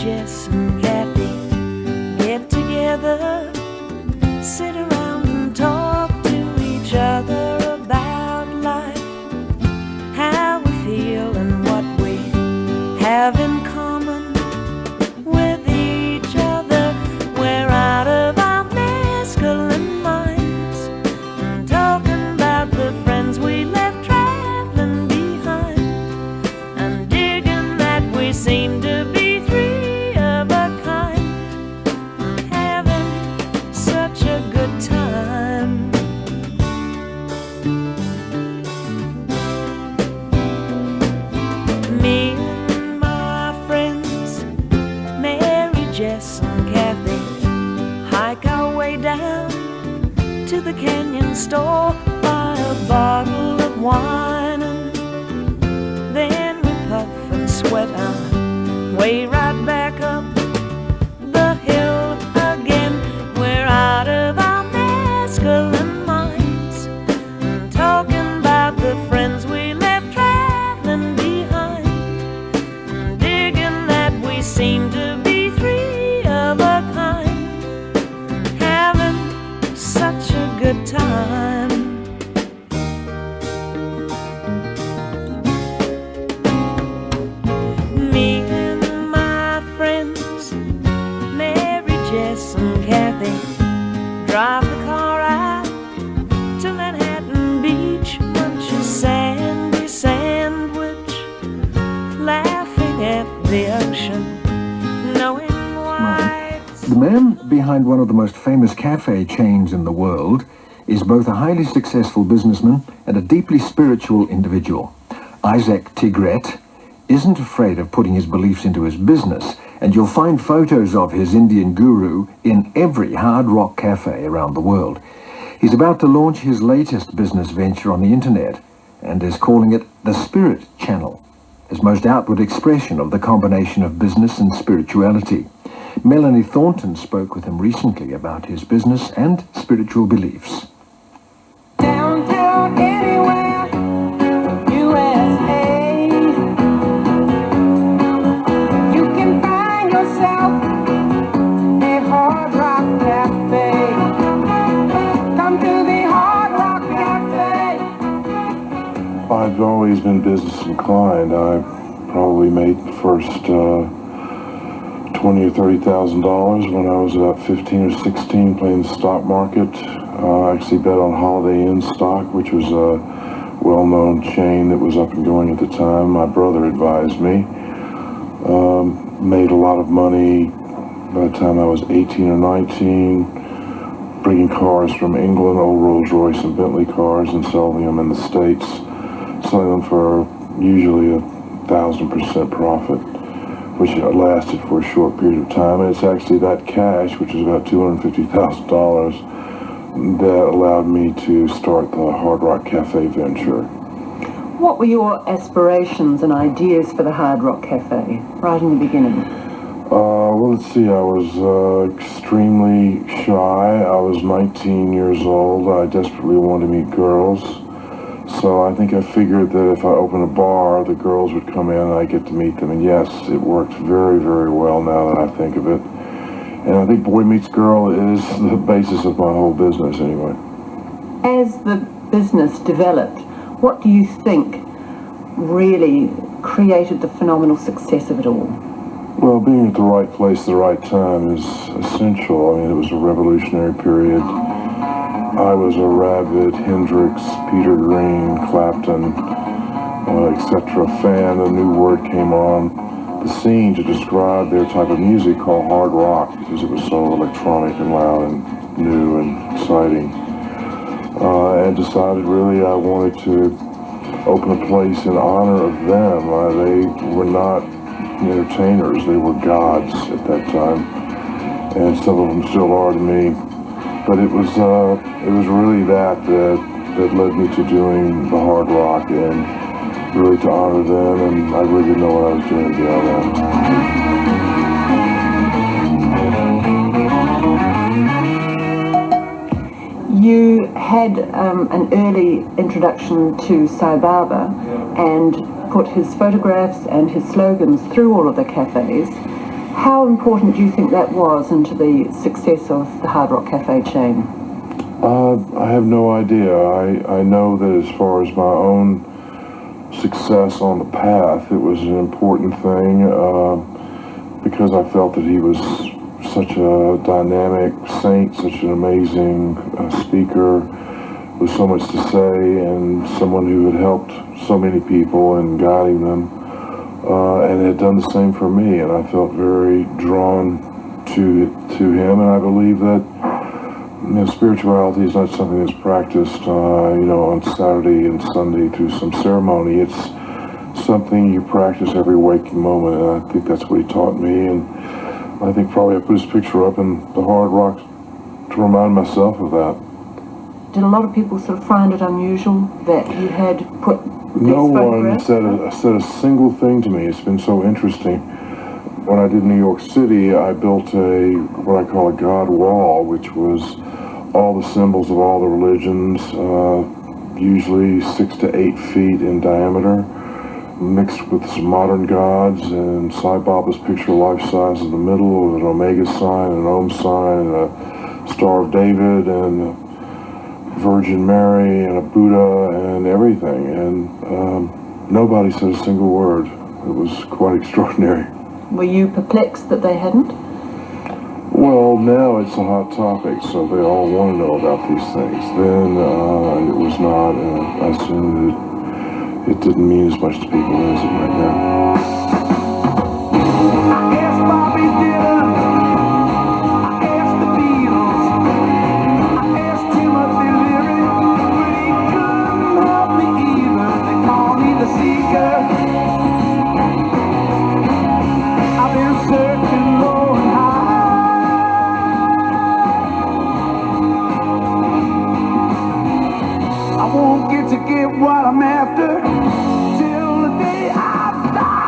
Jess and Kathy get together, sit around and talk to each other about life, how we feel and what we have in common with each other. We're out of our masculine minds and talking about the friends we left traveling behind, and digging that we seem to be three of a kind, having such a good time. Me and my friends, Mary, Jess and Kathy, hike our way down to the canyon store, buy a bottle of wine, and then we puff and sweat our way right back up the hill again. We're out of our masculine minds and talking about the friends we left traveling behind, and digging that we seem to be three of a kind, having such a good time. Me and my friends, Mary, Jess and Kathy, drive the car out to Manhattan Beach, munch a sandy sandwich, laughing at the ocean, knowing why it's The man behind one of the most famous cafe chains in the world is both a highly successful businessman and a deeply spiritual individual. Isaac Tigrett isn't afraid of putting his beliefs into his business, and you'll find photos of his Indian guru in every hard rock cafe around the world. He's about to launch his latest business venture on the internet and is calling it the Spirit Channel, his most outward expression of the combination of business and spirituality. Melanie Thornton spoke with him recently about his business and spiritual beliefs. Downtown anywhere, USA. You can find yourself a Hard Rock Cafe. Come to the Hard Rock Cafe. I've always been business inclined. I probably made the first $20,000 or $30,000 when I was about 15 or 16 playing the stock market. I actually bet on Holiday Inn stock, which was a well-known chain that was up and going at the time. My brother advised me. Made a lot of money by the time I was 18 or 19, bringing cars from England, old Rolls Royce and Bentley cars, and selling them in the States, selling them for usually 1,000% profit, which lasted for a short period of time. And it's actually that cash, which was about $250,000, that allowed me to start the Hard Rock Cafe venture. What were your aspirations and ideas for the Hard Rock Cafe, right in the beginning? Well, let's see, I was extremely shy. I was 19 years old. I desperately wanted to meet girls. So I think I figured that if I opened a bar, the girls would come in and I'd get to meet them. And yes, it worked very, very well now that I think of it. And I think boy meets girl is the basis of my whole business anyway. As the business developed, what do you think really created the phenomenal success of it all? Well, being at the right place at the right time is essential. I mean, it was a revolutionary period. I was a rabid Hendrix, Peter Green, Clapton, etc. fan. A new word came on the scene to describe their type of music called hard rock, because it was so electronic and loud and new and exciting. And decided really I wanted to open a place in honor of them. They were not entertainers, they were gods at that time, and some of them still are to me. But it was really that led me to doing the hard rock and really to honor them, and I really didn't know what I was doing beyond You had an early introduction to Sai Baba and put his photographs and his slogans through all of the cafes. How important do you think that was into the success of the Hard Rock Cafe chain? I have no idea. I know that as far as my own success on the path, it was an important thing because I felt that he was such a dynamic saint, such an amazing speaker with so much to say, and someone who had helped so many people and guiding them, and had done the same for me. And I felt very drawn to him, and I believe that spirituality is not something that's practiced, on Saturday and Sunday through some ceremony. It's something you practice every waking moment, and I think that's what he taught me. And I think probably I put his picture up in the Hard Rock to remind myself of that. Did a lot of people sort of find it unusual that you had put No these one photographs? said a single thing to me. It's been so interesting. When I did New York City, I built what I call a God wall, which was all the symbols of all the religions, usually 6 to 8 feet in diameter, mixed with some modern gods, and Sai Baba's picture life-size in the middle with an Omega sign, an Om sign, and a Star of David, and Virgin Mary, and a Buddha, and everything. And nobody said a single word. It was quite extraordinary. Were you perplexed that they hadn't? Well, now it's a hot topic, so they all want to know about these things. Then it was not, and I assumed it didn't mean as much to people as it right now. I asked Bobby Dylan, I asked the Beatles, I asked Timothy Leary, but he couldn't help me either. They call me the seeker. I've been searching low and high. I won't get to get what I'm after till the day I die.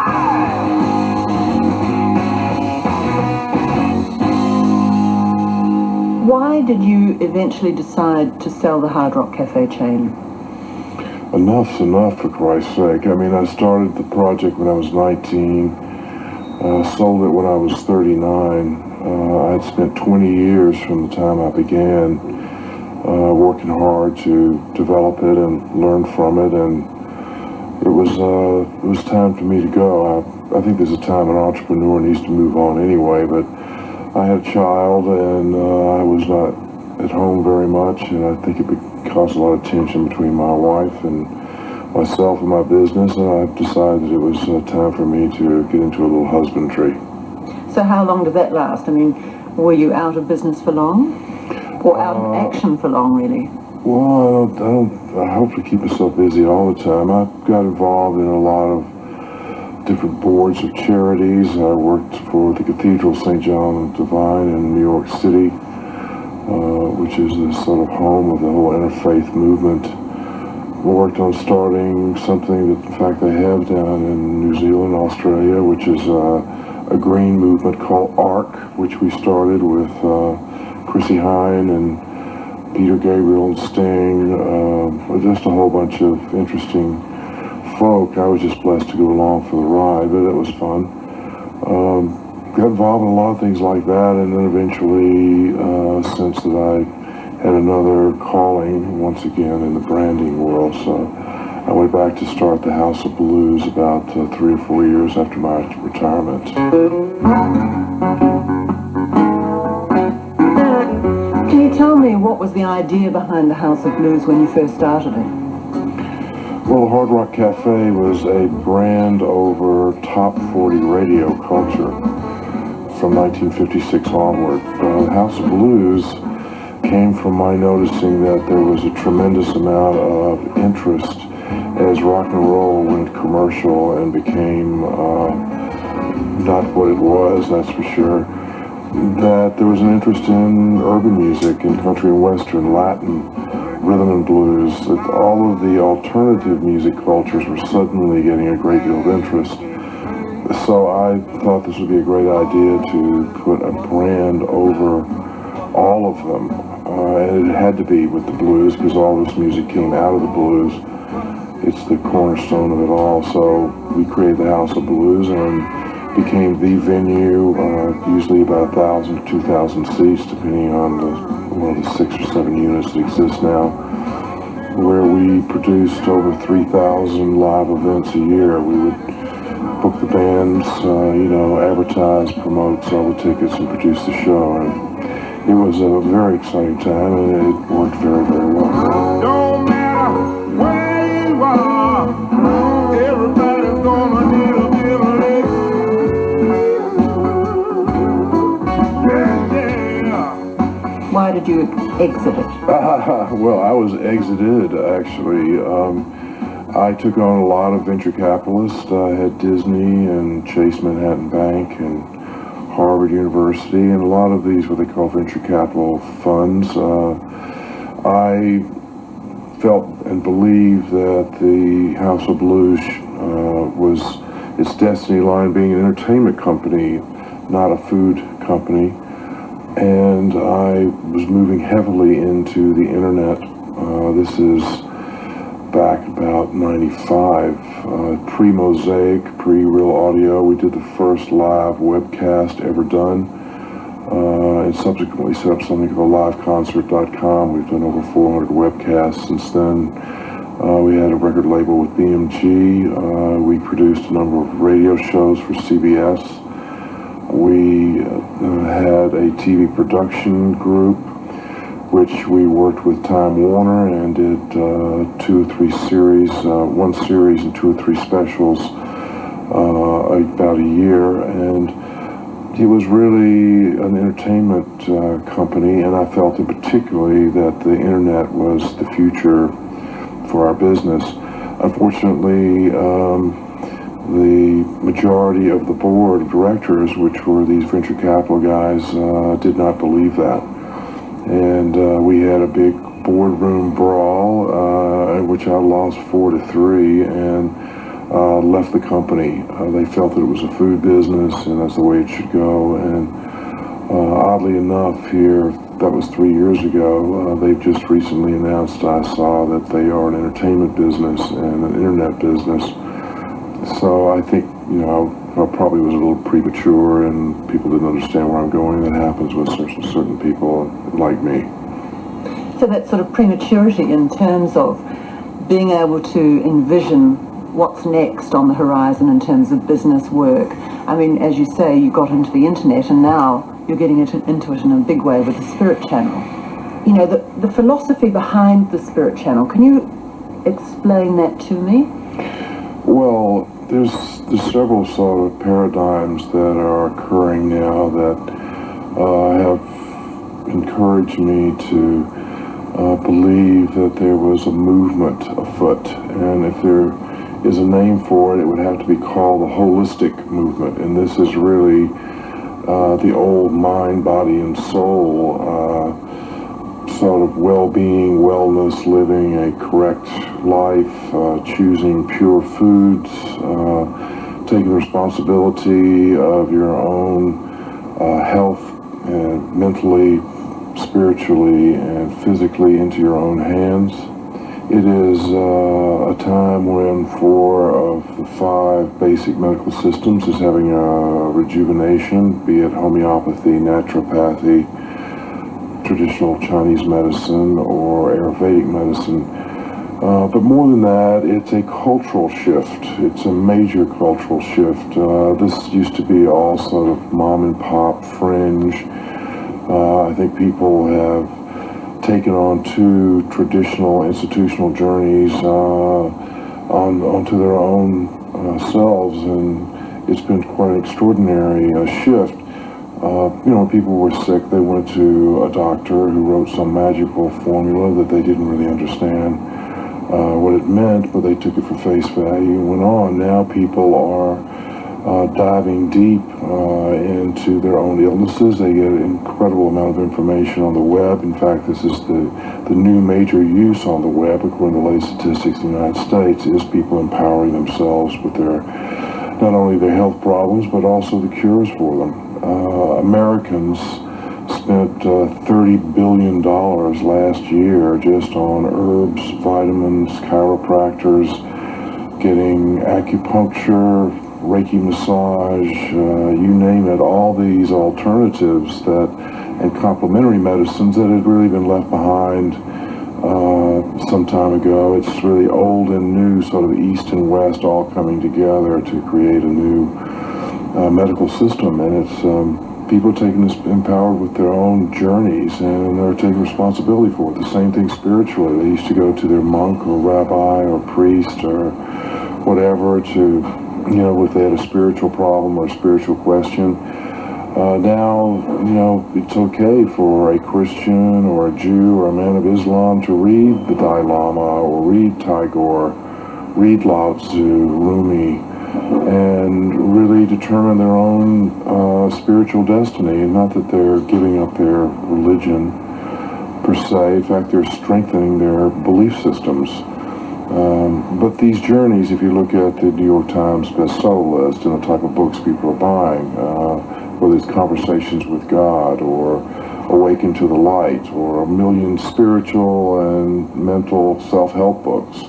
Why did you eventually decide to sell the Hard Rock Cafe chain? Enough's enough, for Christ's sake. I mean, I started the project when I was 19, sold it when I was 39. I'd spent 20 years from the time I began working hard to develop it and learn from it, and it was time for me to go. I think there's a time an entrepreneur needs to move on anyway, but I had a child, and I was not at home very much, and I think it caused a lot of tension between my wife and myself and my business, and I decided that it was time for me to get into a little husbandry. So how long did that last? I mean, were you out of business for long? Or out of action for long, really? Well, I hope to keep myself busy all the time. I got involved in a lot of different boards of charities. I worked for the Cathedral of St. John the Divine in New York City, which is the sort of home of the whole interfaith movement. We worked on starting something that, in fact, they have down in New Zealand, Australia, which is a green movement called ARC, which we started with Chrissy Hine and Peter Gabriel and Sting, just a whole bunch of interesting folk. I was just blessed to go along for the ride, but it was fun. Got involved in a lot of things like that, and then eventually sensed that I had another calling once again in the branding world, so I went back to start the House of Blues about 3 or 4 years after my retirement. Can you tell me what was the idea behind the House of Blues when you first started it? Well, the Hard Rock Cafe was a brand over top 40 radio culture from 1956 onward. The House of Blues came from my noticing that there was a tremendous amount of interest as rock and roll went commercial and became not what it was, that's for sure. That there was an interest in urban music, in country and western, Latin, rhythm and blues, that all of the alternative music cultures were suddenly getting a great deal of interest. So I thought this would be a great idea to put a brand over all of them. And it had to be with the blues because all this music came out of the blues. It's the cornerstone of it all. So we created the House of Blues, and became the venue, usually about 1,000 to 2,000 seats, depending on the 6 or 7 units that exist now, where we produced over 3,000 live events a year. We would book the bands, advertise, promote, sell the tickets, and produce the show. And it was a very exciting time, and it worked very, very well. Don't matter where you are, everybody's gonna need a bit of it. Yeah. Why did you exit it? Well, I was exited, actually. I took on a lot of venture capitalists. I had Disney and Chase Manhattan Bank and Harvard University, and a lot of these, what they call venture capital funds. I felt and believed that the House of Blues was its destiny line being an entertainment company, not a food company. And I was moving heavily into the internet. This is back about 95, pre-Mosaic, pre-Real Audio. We did the first live webcast ever done, and subsequently set up something called liveconcert.com. We've done over 400 webcasts since then. We had a record label with BMG. We produced a number of radio shows for CBS. We had a TV production group, which we worked with Time Warner and did 2 or 3 series, 1 series and 2 or 3 specials about a year. And it was really an entertainment company, and I felt in particularly that the internet was the future for our business. Unfortunately, the majority of the board of directors, which were these venture capital guys, did not believe that. And we had a big boardroom brawl, in which I lost 4-3 and left the company. They felt that it was a food business and that's the way it should go. And oddly enough, here, that was 3 years ago, they've just recently announced, I saw, that they are an entertainment business and an internet business. So I think, I probably was a little premature and people didn't understand where I'm going. That happens with certain people like me. So that sort of prematurity in terms of being able to envision what's next on the horizon in terms of business work. I mean, as you say, you got into the internet and now you're getting into it in a big way with the Spirit Channel. The philosophy behind the Spirit Channel, can you explain that to me? Well, there's several sort of paradigms that are occurring now that have encouraged me to believe that there was a movement afoot. And if there is a name for it, it would have to be called the holistic movement. And this is really the old mind, body, and soul sort of well-being, wellness, living a correct life, choosing pure foods, taking responsibility of your own health and mentally, spiritually, and physically into your own hands. It is a time when 4 of the 5 basic medical systems is having a rejuvenation, be it homeopathy, naturopathy, traditional Chinese medicine, or Ayurvedic medicine. But more than that, it's a cultural shift. It's a major cultural shift. This used to be all sort of mom and pop fringe. I think people have taken on 2 traditional institutional journeys onto their own selves, and it's been quite an extraordinary shift. When people were sick, they went to a doctor who wrote some magical formula that they didn't really understand what it meant, but they took it for face value and went on. Now people are diving deep into their own illnesses. They get an incredible amount of information on the web. In fact, this is the new major use on the web, according to the latest statistics in the United States, is people empowering themselves with their not only their health problems, but also the cures for them. Americans spent $30 billion last year just on herbs, vitamins, chiropractors, getting acupuncture, Reiki massage, you name it, all these alternatives and complementary medicines that had really been left behind some time ago. It's really old and new, sort of East and West all coming together to create a new medical system, and it's people taking this empowered with their own journeys, and they're taking responsibility for it. The same thing spiritually. They used to go to their monk or rabbi or priest or whatever to, if they had a spiritual problem or a spiritual question. Now, it's okay for a Christian or a Jew or a man of Islam to read the Dalai Lama or read Tagore, read Lao Tzu, Rumi, and really determine their own spiritual destiny. Not that they're giving up their religion per se. In fact, they're strengthening their belief systems. But these journeys, if you look at the New York Times bestseller list and the type of books people are buying, whether it's Conversations with God or Awaken to the Light or a million spiritual and mental self-help books,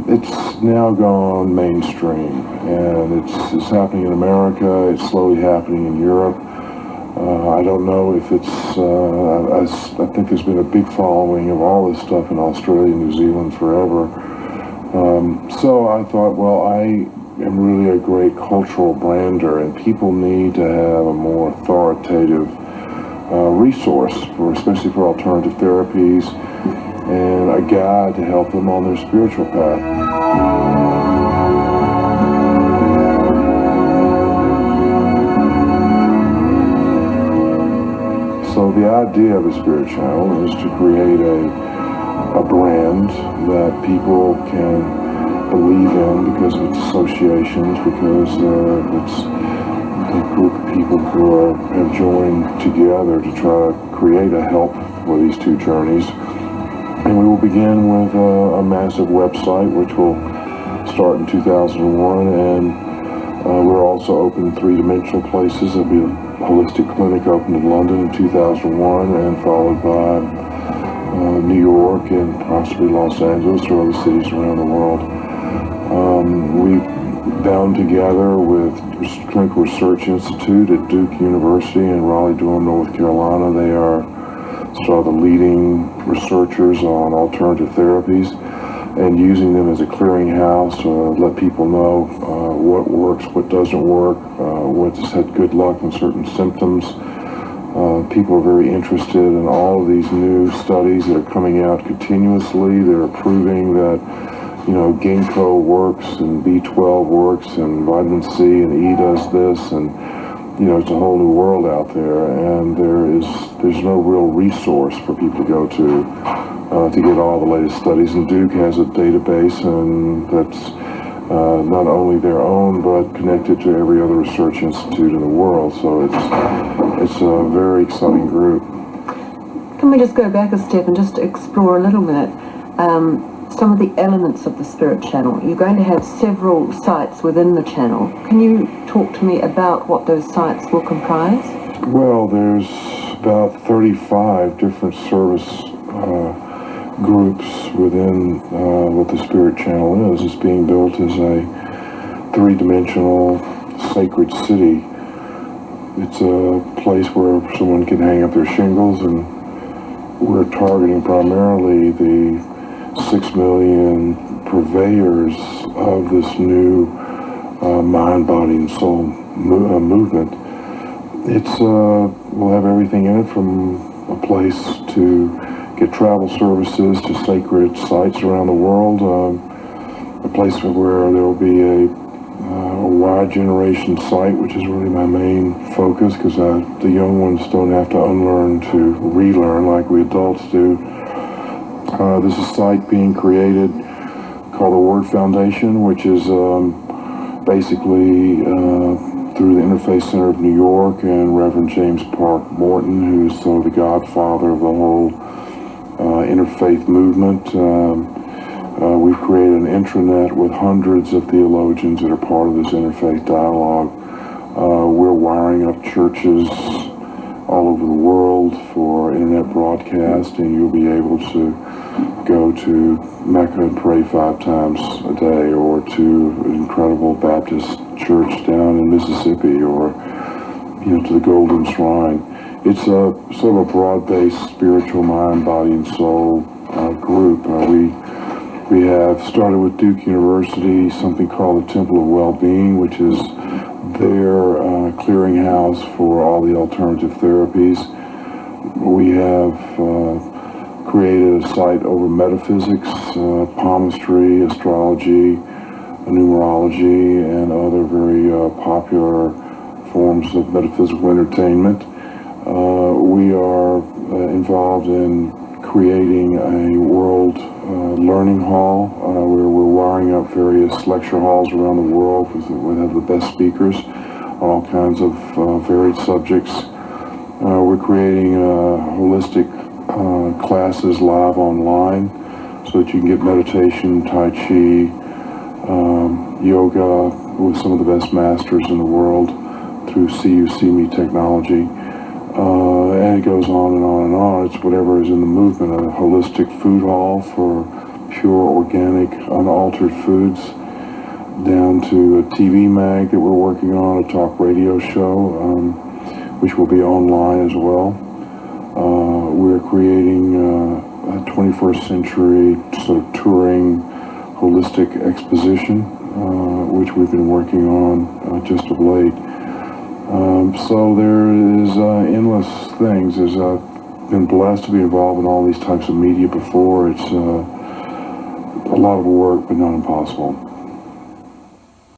it's now gone mainstream, and it's happening in America. It's slowly happening in Europe. I don't know if it's, I think there's been a big following of all this stuff in Australia, New Zealand forever. So I thought, well, I am really a great cultural brander, and people need to have a more authoritative resource, especially for alternative therapies, and a guide to help them on their spiritual path. So the idea of a spirit channel is to create a brand that people can believe in because of its associations, because it's a group of people who have joined together to try to create a help for these two journeys. And we will begin with a massive website, which will start in 2001, and we're also open three-dimensional places. There'll be a holistic clinic opened in London in 2001, and followed by New York and possibly Los Angeles or other cities around the world. We bound together with Clinical Research Institute at Duke University in Raleigh-Durham, North Carolina. They are sort of the leading researchers on alternative therapies, and using them as a clearinghouse to let people know what works, what doesn't work, what's had good luck in certain symptoms. People are very interested in all of these new studies that are coming out continuously. They're proving that, ginkgo works and B12 works and vitamin C and E does this, and it's a whole new world out there, and there's no real resource for people to go to get all the latest studies. And Duke has a database, and that's not only their own, but connected to every other research institute in the world. So it's a very exciting group. Can we just go back a step and just explore a little minute some of the elements of the Spirit Channel? You're going to have several sites within the channel. Can you talk to me about what those sites will comprise? Well, there's about 35 different service groups within what the Spirit Channel is. It's being built as a three-dimensional sacred city. It's a place where someone can hang up their shingles, and we're targeting primarily the 6 million purveyors of this new mind, body, and soul movement. We'll have everything in it, from a place to get travel services to sacred sites around the world, a place where there will be a wide generation site, which is really my main focus, because the young ones don't have to unlearn to relearn like we adults do. There's a site being created called the Word Foundation, which is basically through the Interfaith Center of New York and Reverend James Park Morton, who's sort of the godfather of the whole interfaith movement. We've created an intranet with hundreds of theologians that are part of this interfaith dialogue. We're wiring up churches all over the world for internet broadcast, and you'll be able to go to Mecca and pray 5 times a day, or to incredible Baptist church down in Mississippi, or to the Golden Shrine. It's a sort of a broad-based spiritual mind, body, and soul group. We have started with Duke University, something called the Temple of Well-Being, which is their clearinghouse for all the alternative therapies. We have created a site over metaphysics, palmistry, astrology, numerology, and other very popular forms of metaphysical entertainment. We are involved in creating a world learning hall where we're wiring up various lecture halls around the world with the best speakers on all kinds of varied subjects. We're creating holistic classes live online so that you can get meditation, Tai Chi, yoga with some of the best masters in the world through See You, See Me technology. And it goes on and on and on. It's whatever is in the movement. A holistic food hall for pure, organic, unaltered foods, down to a TV mag that we're working on, a talk radio show, which will be online as well. We're creating a 21st century sort of touring holistic exposition, which we've been working on just of late. So there is endless things. I've been blessed to be involved in all these types of media before. It's a lot of work, but not impossible.